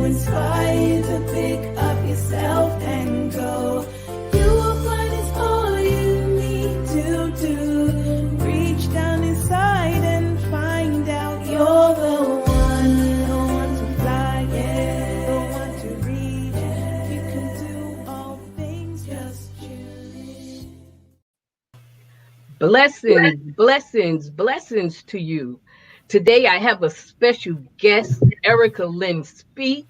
inspire you to pick up yourself and go. You will find it's all you need to do. Reach down inside and find out you're the one. The one to fly, yeah. The one to reach. You can do all things, just choose. Blessings, blessings, blessings to you. Today I have a special guest, Erica Lynn, speak.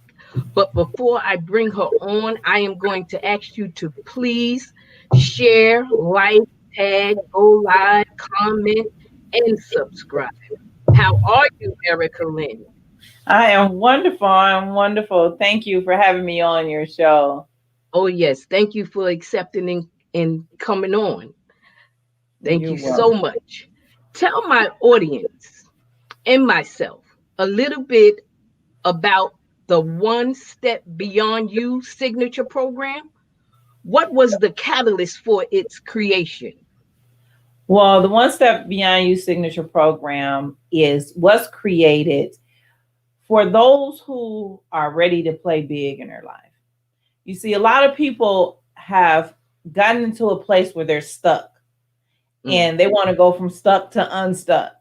But before I bring her on, I am going to ask you to please share, like, tag, go live, comment, and subscribe. How are you, Erica Lynn? I am wonderful. I'm wonderful. Thank you for having me on your show. Oh, yes. Thank you for accepting and coming on. Thank You're you so welcome. much. Tell my audience and myself a little bit about the One Step Beyond You signature program. What was the catalyst for its creation? Well, the One Step Beyond You signature program was created for those who are ready to play big in their life. You see, a lot of people have gotten into a place where they're stuck and they want to go from stuck to unstuck,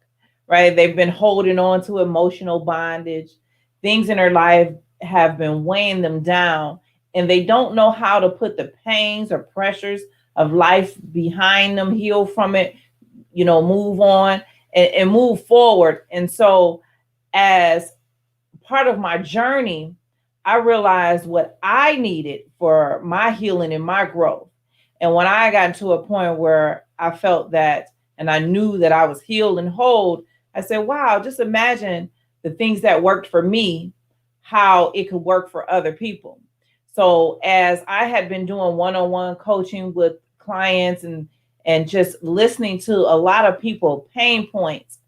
right? They've been holding on to emotional bondage. Things in their life have been weighing them down, and they don't know how to put the pains or pressures of life behind them, heal from it, move on and move forward. And so, as part of my journey, I realized what I needed for my healing and my growth. And when I got to a point where I felt that, and I knew that I was healed and whole, I said, wow, just imagine the things that worked for me, how it could work for other people. So as I had been doing one-on-one coaching with clients and just listening to a lot of people pain points,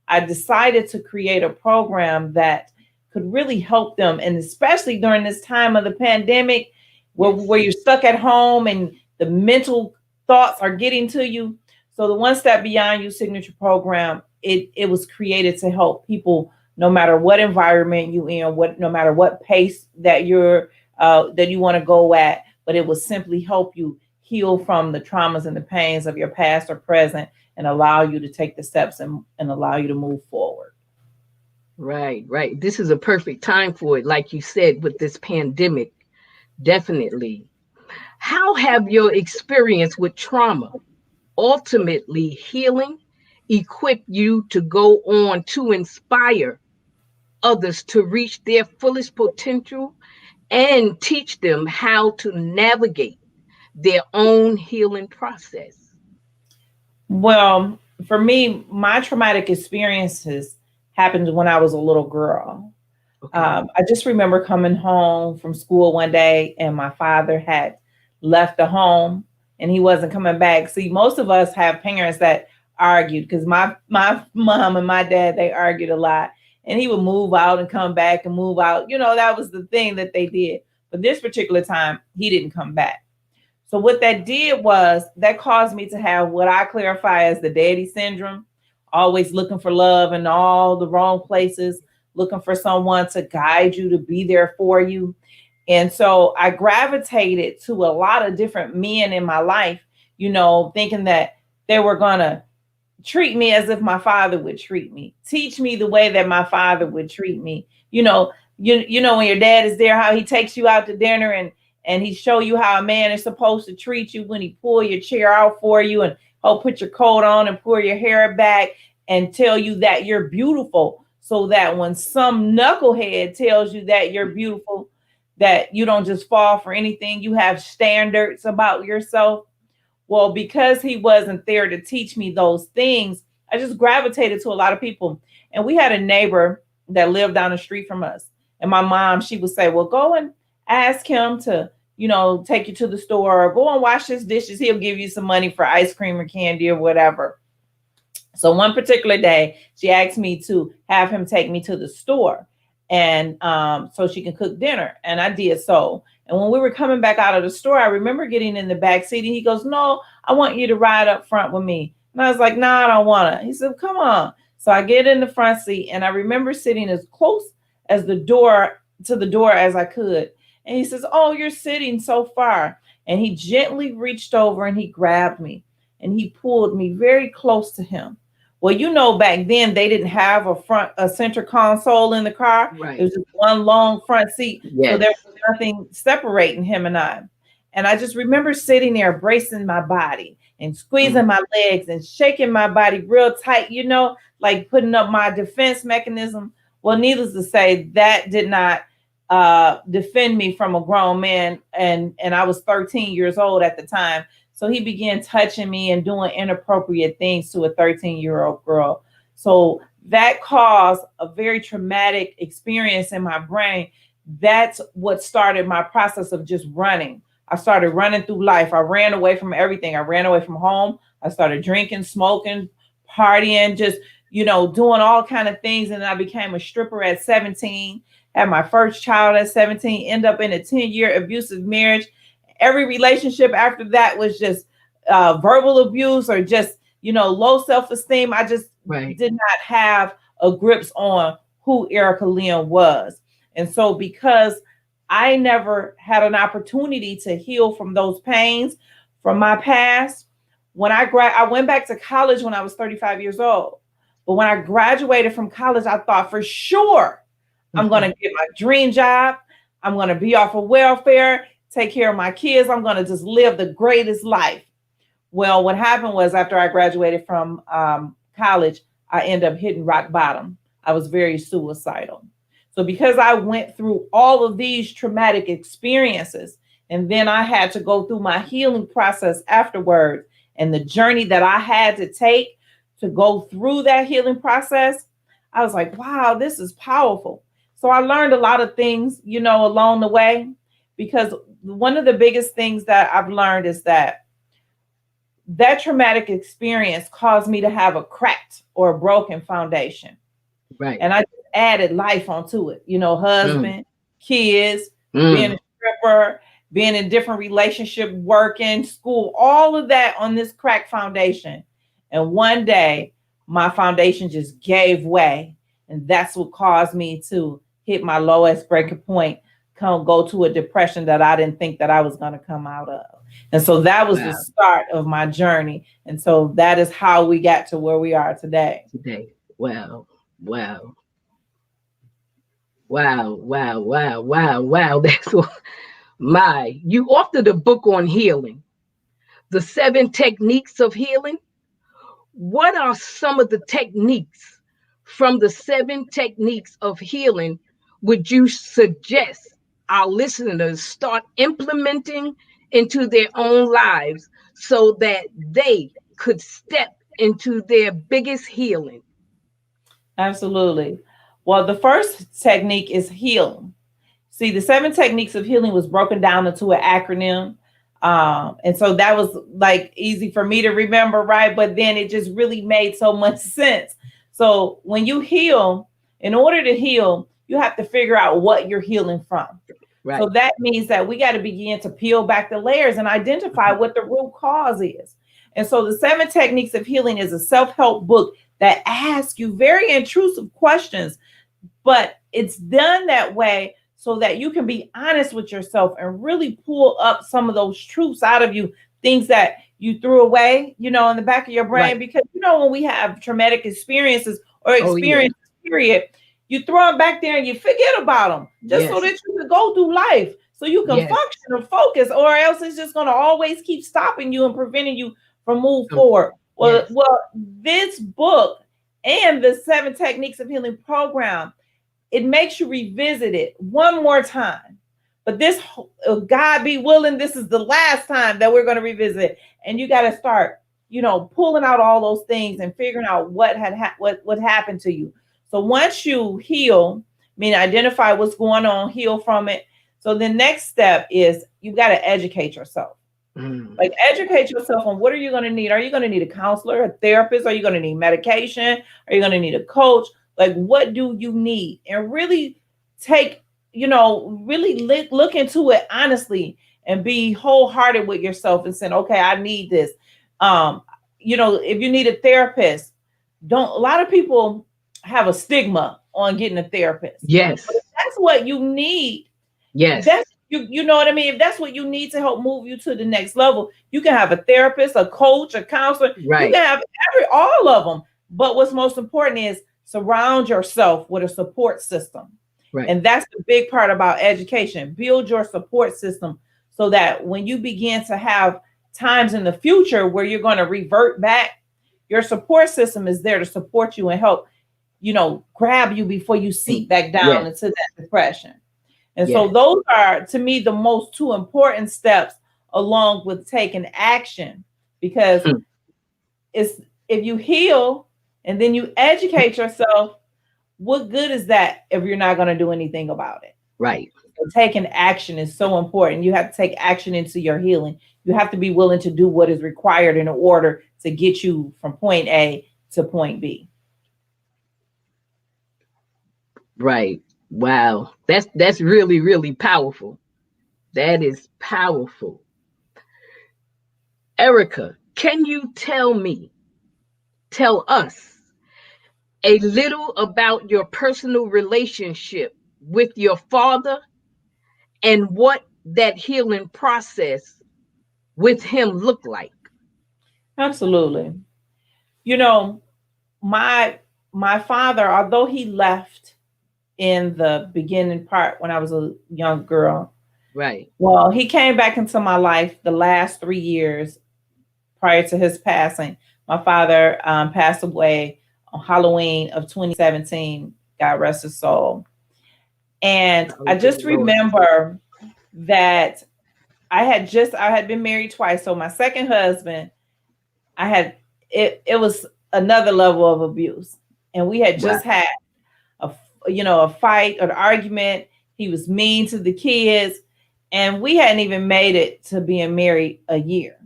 I decided to create a program that could really help them. And especially during this time of the pandemic, where you're stuck at home and the mental thoughts are getting to you. So the One Step Beyond You signature program, it was created to help people no matter what environment you in, no matter what pace that you want to go at, but it will simply help you heal from the traumas and the pains of your past or present and allow you to take the steps and allow you to move forward. Right, right. This is a perfect time for it, like you said, with this pandemic. Definitely. How have your experience with trauma, ultimately healing, equipped you to go on to inspire others to reach their fullest potential and teach them how to navigate their own healing process? Well, for me, my traumatic experiences happened when I was a little girl. Okay. I just remember coming home from school one day and my father had left the home and he wasn't coming back. See, most of us have parents that argued because my mom and my dad, they argued a lot. And he would move out and come back and move out. That was the thing that they did. But this particular time, he didn't come back. So what that did was that caused me to have what I clarify as the daddy syndrome, always looking for love in all the wrong places, looking for someone to guide you, to be there for you. And so I gravitated to a lot of different men in my life, thinking that they were going to treat me as if my father would treat me, teach me the way that my father would treat me. When your dad is there, how he takes you out to dinner and he show you how a man is supposed to treat you when he pull your chair out for you and put your coat on and pull your hair back and tell you that you're beautiful. So that when some knucklehead tells you that you're beautiful, that you don't just fall for anything, you have standards about yourself. Well, because he wasn't there to teach me those things, I just gravitated to a lot of people. And we had a neighbor that lived down the street from us. And my mom, she would say, well, go and ask him to, take you to the store or go and wash his dishes. He'll give you some money for ice cream or candy or whatever. So one particular day, she asked me to have him take me to the store and so she can cook dinner. And I did so. And when we were coming back out of the store, I remember getting in the back seat and he goes, no, I want you to ride up front with me. And I was like, no, I don't want to. He said, come on. So I get in the front seat and I remember sitting as close as the door to the door as I could. And he says, "Oh, you're sitting so far." And he gently reached over and he grabbed me and he pulled me very close to him. Well, you know, back then they didn't have a center console in the car. It Right. was just one long front seat. So there Yes. was nothing separating him and I. And I just remember sitting there bracing my body and Mm. squeezing my legs and shaking my body real tight, you know, like putting up my defense mechanism. Well, needless to say, that did not defend me from a grown man. And I was 13 years old at the time. So he began touching me and doing inappropriate things to a 13-year-old girl. So that caused a very traumatic experience in my brain. That's what started my process of just running. I started running through life. I ran away from everything. I ran away from home. I started drinking, smoking, partying, just, you know, doing all kind of things. And I became a stripper at 17, had my first child at 17, end up in a 10-year abusive marriage. Every relationship after that was just verbal abuse or just, you know, low self-esteem. I just Right. did not have a grips on who Erica Lynn was. And so because I never had an opportunity to heal from those pains from my past, when I went back to college when I was 35 years old. But when I graduated from college, I thought for sure I'm going to get my dream job. I'm going to be off of welfare, take care of my kids. I'm going to just live the greatest life. Well, what happened was after I graduated from college, I ended up hitting rock bottom. I was very suicidal. So because I went through all of these traumatic experiences, and then I had to go through my healing process afterwards, and the journey that I had to take to go through that healing process, I was like, wow, this is powerful. So I learned a lot of things, you know, along the way, because one of the biggest things that I've learned is that traumatic experience caused me to have a cracked or a broken foundation. Right. And I just added life onto it, you know, Mm. husband, kids, being Mm. a stripper, being in different relationship, working, school, all of that on this cracked foundation. And one day my foundation just gave way. And that's what caused me to hit my lowest breaking point, go to a depression that I didn't think that I was going to come out of. And so that was the Wow. start of my journey. And so that is how we got to where we are today. Today. Wow. Wow. Wow. Wow. Wow. Wow. Wow. That's what you authored a book on healing, the 7 techniques of healing. What are some of the techniques from the 7 techniques of healing would you suggest our listeners start implementing into their own lives so that they could step into their biggest healing? Absolutely. Well, the first technique is healing. See, the 7 techniques of healing was broken down into an acronym. And so that was like easy for me to remember, right? But then it just really made so much sense. So when you heal, in order to heal, you have to figure out what you're healing from. Right. So that means that we got to begin to peel back the layers and identify what the root cause is. And so the 7 techniques of healing is a self-help book that asks you very intrusive questions, but it's done that way so that you can be honest with yourself and really pull up some of those truths out of you, things that you threw away, you know, in the back of your brain. Right. Because, you know, when we have traumatic experiences or Oh, yeah. experiences, period, you throw them back there and you forget about them just so Yes. that you can go through life, so you can Yes. function and focus, or else it's just going to always keep stopping you and preventing you from move Um, forward. Yes. Well, this book and the 7 techniques of healing program, it makes you revisit it one more time. But this, God be willing, this is the last time that we're going to revisit it. And you got to start, you know, pulling out all those things and figuring out what happened to you. So once you heal, meaning identify what's going on, heal from it. So the next step is you got to educate yourself. Mm. Like, educate yourself on what are you going to need? Are you going to need a counselor, a therapist? Are you going to need medication? Are you going to need a coach? Like, what do you need? And really take, you know, really look into it honestly and be wholehearted with yourself and saying, okay, I need this. You know, if you need a therapist, a lot of people have a stigma on getting a therapist. Yes. But if that's what you need, Yes. that's you know what I mean? If that's what you need to help move you to the next level, you can have a therapist, a coach, a counselor. You Right. can have all of them. But what's most important is surround yourself with a support system. Right. And that's the big part about education. Build your support system so that when you begin to have times in the future where you're going to revert back, your support system is there to support you and help, grab you before you seep back down Yes. into that depression. And so Yes. those are, to me, the most two important steps along with taking action, because it's, if you heal and then you educate yourself, what good is that if you're not going to do anything about it? Right. So taking action is so important. You have to take action into your healing. You have to be willing to do what is required in order to get you from point A to point B. Right. Wow. That's really, really powerful. That is powerful. Erica, can you tell us a little about your personal relationship with your father and what that healing process with him looked like? Absolutely. My father, although he left in the beginning part when I was a young girl, Right. well, he came back into my life the last 3 years prior to his passing. My father passed away on Halloween of 2017. God rest his soul. And I just remember that I had been married twice. So my second husband, it was another level of abuse. And we had just had a fight, an argument. He was mean to the kids, and we hadn't even made it to being married a year.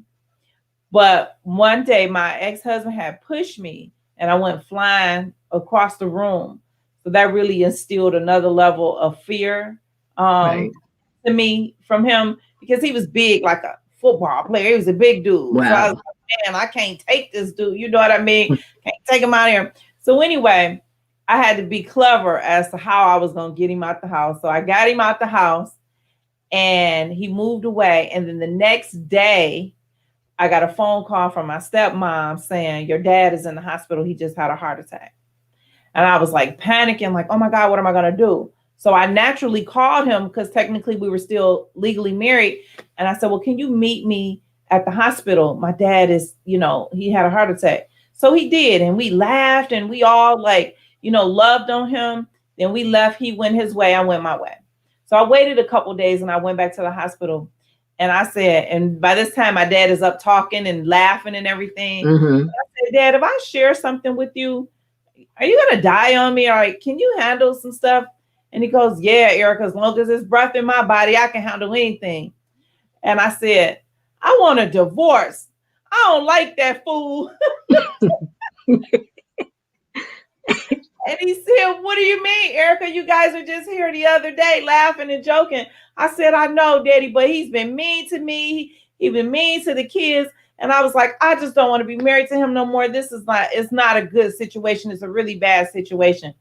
But one day my ex-husband had pushed me and I went flying across the room. So that really instilled another level of fear Right. to me from him, because he was big, like a football player. He was a big dude. Wow. So I was like, man, I can't take this dude. You know what I mean? Can't take him out of here. So anyway, I had to be clever as to how I was going to get him out the house. So I got him out the house and he moved away. And then the next day, I got a phone call from my stepmom saying, your dad is in the hospital. He just had a heart attack. And I was like panicking, like, oh my God, what am I going to do? So I naturally called him because technically we were still legally married. And I said, well, can you meet me at the hospital? My dad is, he had a heart attack. So he did. And we laughed and we all loved on him. Then we left. He went his way. I went my way. So I waited a couple of days and I went back to the hospital. And I said, and by this time, my dad is up talking and laughing and everything. Mm-hmm. I said, Dad, if I share something with you, are you going to die on me? All right, can you handle some stuff? And he goes, yeah, Erica, as long as there's breath in my body, I can handle anything. And I said, I want a divorce. I don't like that fool. And he said, what do you mean, Erica? You guys were just here the other day laughing and joking. I said, I know, Daddy, but he's been mean to me. He's been mean to the kids. And I was like, I just don't want to be married to him no more. It's not a good situation. It's a really bad situation.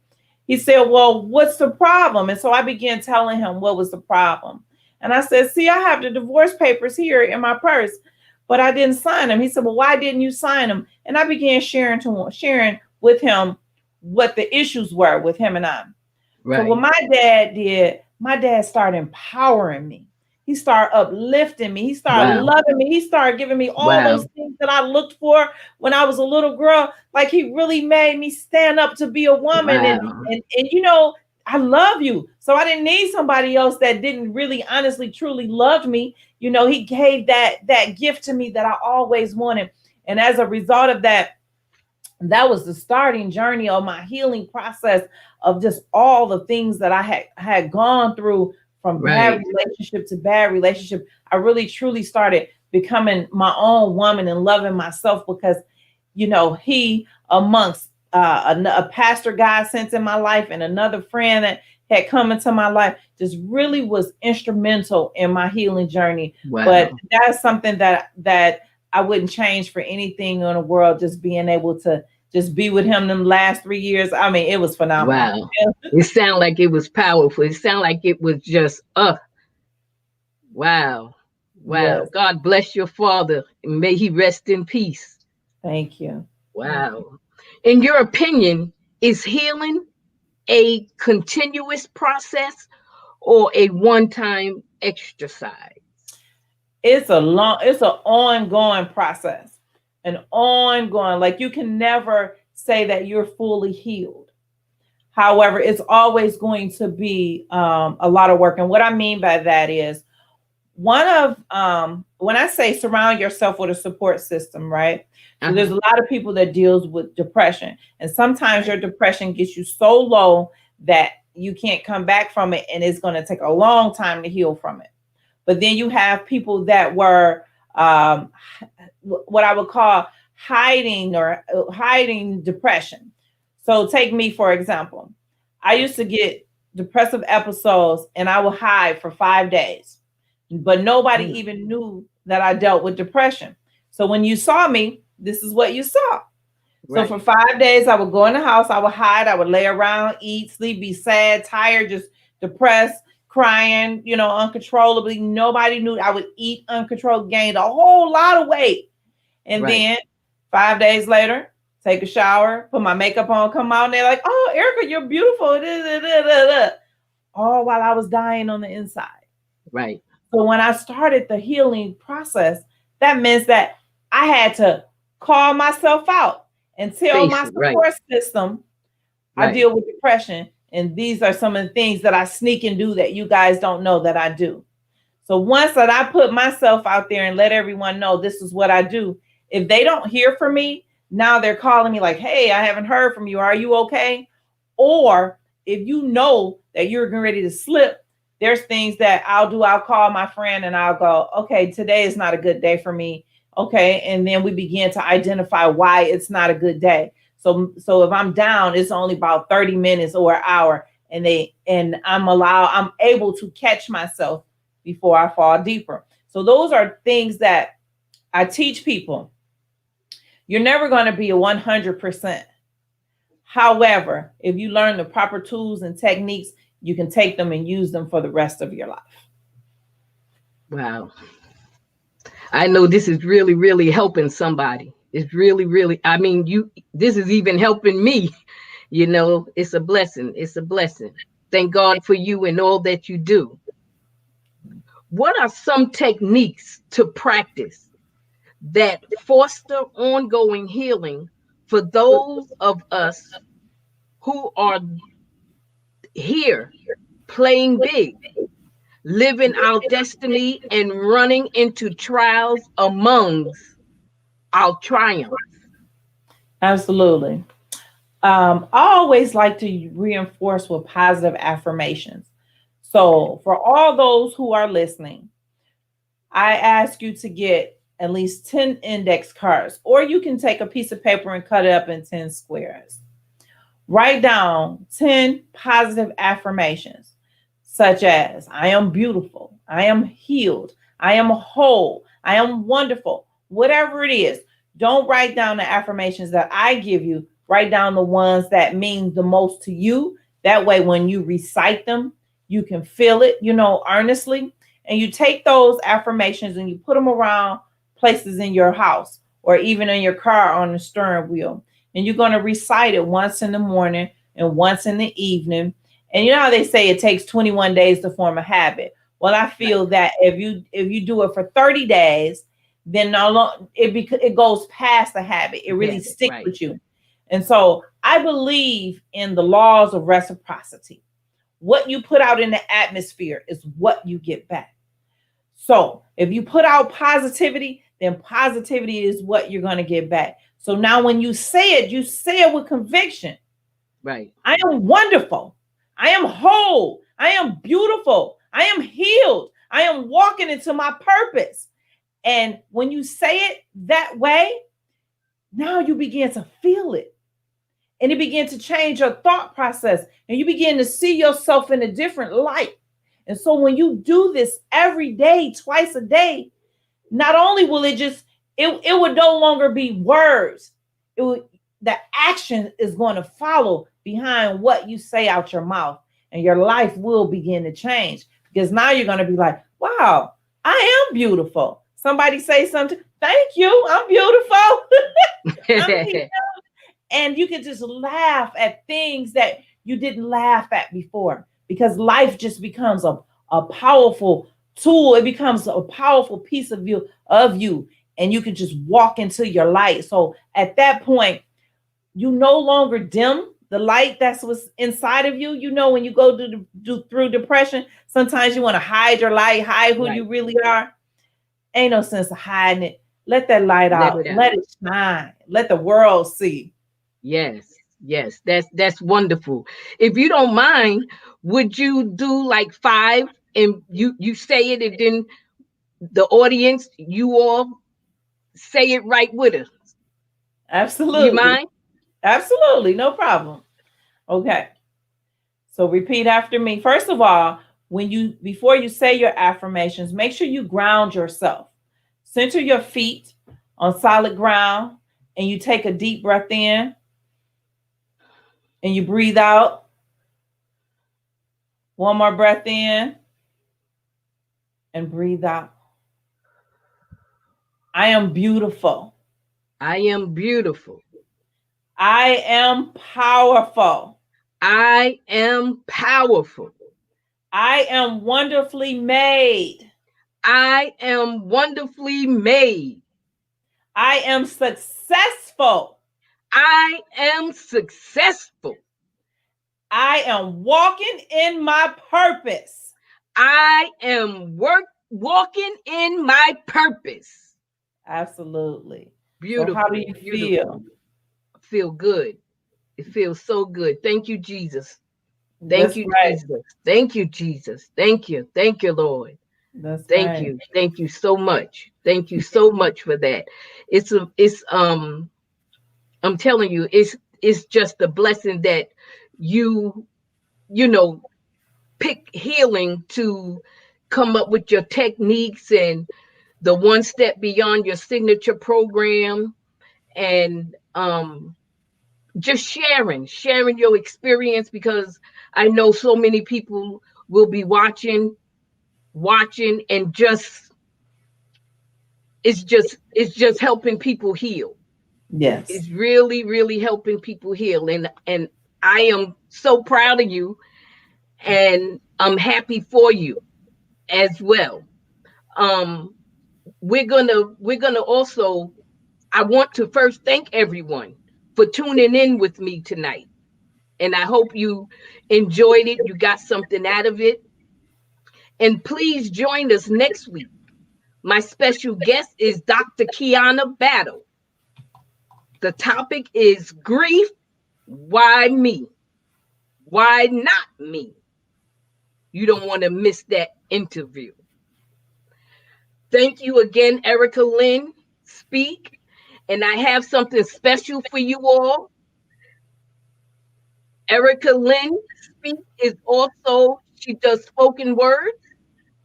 He said, well, what's the problem? And so I began telling him what was the problem. And I said, see, I have the divorce papers here in my purse, but I didn't sign them. He said, well, why didn't you sign them? And I began sharing with him what the issues were with him and I. Right. So what my dad started empowering me. He started uplifting me. He started loving me. He started giving me all those things that I looked for when I was a little girl. Like he really made me stand up to be a woman. And I love you. So I didn't need somebody else that didn't really, honestly, truly love me. He gave that gift to me that I always wanted. And as a result of that, that was the starting journey of my healing process of just all the things that I had gone through from bad relationship to bad relationship. I really, truly started becoming my own woman and loving myself because, he amongst a pastor God sent in my life and another friend that had come into my life just really was instrumental in my healing journey. Wow. But that's something that I wouldn't change for anything in the world, just being able to just be with him them last 3 years. I mean, it was phenomenal. Wow. It sounded like it was powerful. It sounded like it was just, wow. Wow. Yes. God bless your father. And may he rest in peace. Thank you. Wow. In your opinion, is healing a continuous process or a one-time exercise? It's an ongoing process, an ongoing, like you can never say that you're fully healed. However, it's always going to be a lot of work. And what I mean by that is when I say surround yourself with a support system, right? So there's a lot of people that deals with depression, and sometimes your depression gets you so low that you can't come back from it, and it's going to take a long time to heal from it. But then you have people that were what I would call hiding depression. So take me, for example. I used to get depressive episodes and I would hide for 5 days, but nobody even knew that I dealt with depression. So when you saw me, this is what you saw. Right. So for 5 days, I would go in the house, I would hide, I would lay around, eat, sleep, be sad, tired, just depressed, crying, uncontrollably. Nobody knew. I would eat uncontrolled, gained a whole lot of weight. And then 5 days later, take a shower, put my makeup on, come out, and they're like, "Oh, Erica, you're beautiful." All while I was dying on the inside. Right. So when I started the healing process, that means that I had to call myself out and tell my support system, I deal with depression. And these are some of the things that I sneak and do that you guys don't know that I do. So once that I put myself out there and let everyone know this is what I do, if they don't hear from me, now they're calling me like, "Hey, I haven't heard from you. Are you okay?" Or if you know that you're getting ready to slip, there's things that I'll do. I'll call my friend and I'll go, "Okay, today is not a good day for me." Okay. And then we begin to identify why it's not a good day. So if I'm down, it's only about 30 minutes or an hour, and I'm able to catch myself before I fall deeper. So those are things that I teach people. You're never going to be a 100%. However, if you learn the proper tools and techniques, you can take them and use them for the rest of your life. Wow. I know this is really, really helping somebody. It's really, really, this is even helping me. It's a blessing. It's a blessing. Thank God for you and all that you do. What are some techniques to practice that foster ongoing healing for those of us who are here playing big, living our destiny and running into trials amongst our triumphs? Absolutely. I always like to reinforce with positive affirmations. So for all those who are listening, I ask you to get at least 10 index cards, or you can take a piece of paper and cut it up in 10 squares. Write down 10 positive affirmations, such as, "I am beautiful, I am healed, I am whole, I am wonderful," whatever it is. Don't write down the affirmations that I give you. Write down the ones that mean the most to you. That way, when you recite them, you can feel it, earnestly. And you take those affirmations and you put them around places in your house or even in your car on the steering wheel. And you're going to recite it once in the morning and once in the evening. And you know how they say it takes 21 days to form a habit? Well, I feel that if you do it for 30 days, then it goes past the habit. It really sticks with you. And so I believe in the laws of reciprocity. What you put out in the atmosphere is what you get back. So if you put out positivity, then positivity is what you're going to get back. So now when you say it with conviction. Right. I am wonderful. I am whole. I am beautiful. I am healed. I am walking into my purpose. And when you say it that way, now you begin to feel it. And it begins to change your thought process. And you begin to see yourself in a different light. And so when you do this every day, twice a day, not only will it would no longer be words. the action is going to follow behind what you say out your mouth, and your life will begin to change, because now you're going to be like, wow, I am beautiful. Somebody say something, thank you, I'm beautiful. And you can just laugh at things that you didn't laugh at before, because life just becomes a powerful tool. It becomes a powerful piece of you, and you can just walk into your light. So at that point, you no longer dim the light that's what's inside of you. You know, when you go through depression, sometimes you want to hide your light, hide who you really are. Ain't no sense of hiding it. Let that light out. Let it shine. Let the world see. Yes, yes, that's wonderful. If you don't mind, would you do like 5 and you say it, and then the audience, you all say it right with us? Absolutely. You mind? Absolutely, no problem. Okay. So repeat after me. First of all, before you say your affirmations, make sure you ground yourself. Center your feet on solid ground, and you take a deep breath in, and you breathe out. One more breath in and breathe out. I am beautiful. I am beautiful. I am powerful. I am powerful. I am wonderfully made. I am wonderfully made. I am successful. I am successful. I am walking in my purpose. I am walking in my purpose. Absolutely. Beautiful. So how do you feel? Feel good. It feels so good. Thank you, Jesus. Thank you, Jesus. Thank you, Jesus. Thank you. Thank you, Lord. Thank you. Thank you so much. Thank you so much for that. I'm telling you, it's just a blessing that you know, pick healing to come up with your techniques and the one step beyond your signature program, and just sharing your experience, because I know so many people will be watching, and it's just helping people heal. Yes. It's really, really helping people heal. And I am so proud of you, and I'm happy for you as well. We're gonna also, I want to first thank everyone for tuning in with me tonight. And I hope you enjoyed it. You got something out of it. And please join us next week. My special guest is Dr. Kiana Battle. The topic is grief. Why me? Why not me? You don't want to miss that interview. Thank you again, Erica Lynn. Speak. And I have something special for you all. Erica Lynn Speak is also, she does spoken word,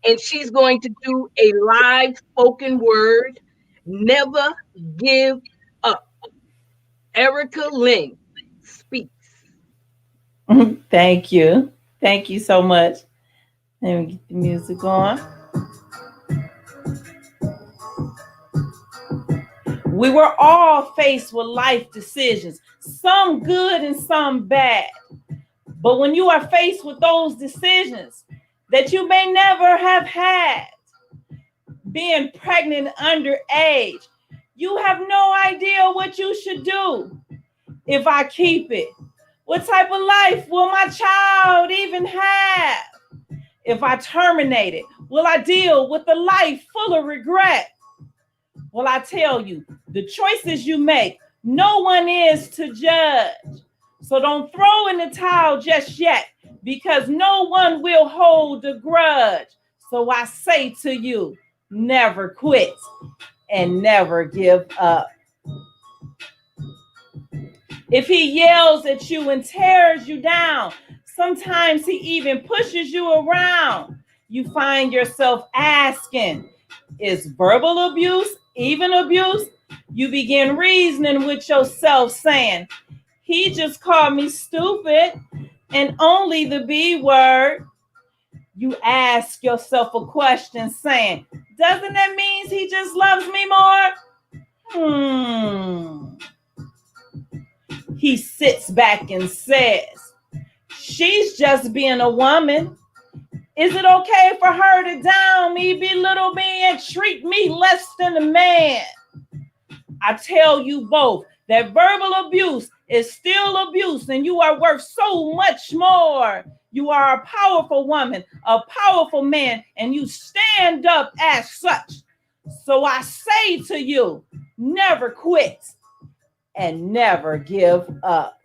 and she's going to do a live spoken word, Never Give Up. Erica Lynn Speaks. Thank you. Thank you so much. Let me get the music on. We were all faced with life decisions, some good and some bad. But when you are faced with those decisions that you may never have had, being pregnant underage, you have no idea what you should do. If I keep it, what type of life will my child even have? If I terminate it, will I deal with a life full of regret? Well, I tell you, the choices you make, no one is to judge. So don't throw in the towel just yet, because no one will hold a grudge. So I say to you, never quit and never give up. If he yells at you and tears you down, sometimes he even pushes you around. You find yourself asking, is verbal abuse even abuse? You begin reasoning with yourself saying, he just called me stupid and only the B word. You ask yourself a question saying, doesn't that mean he just loves me more? He sits back and says, she's just being a woman. Is it okay for her to down me, belittle me, and treat me less than a man? I tell you both that verbal abuse is still abuse, and you are worth so much more. You are a powerful woman, a powerful man, and you stand up as such. So I say to you, never quit and never give up.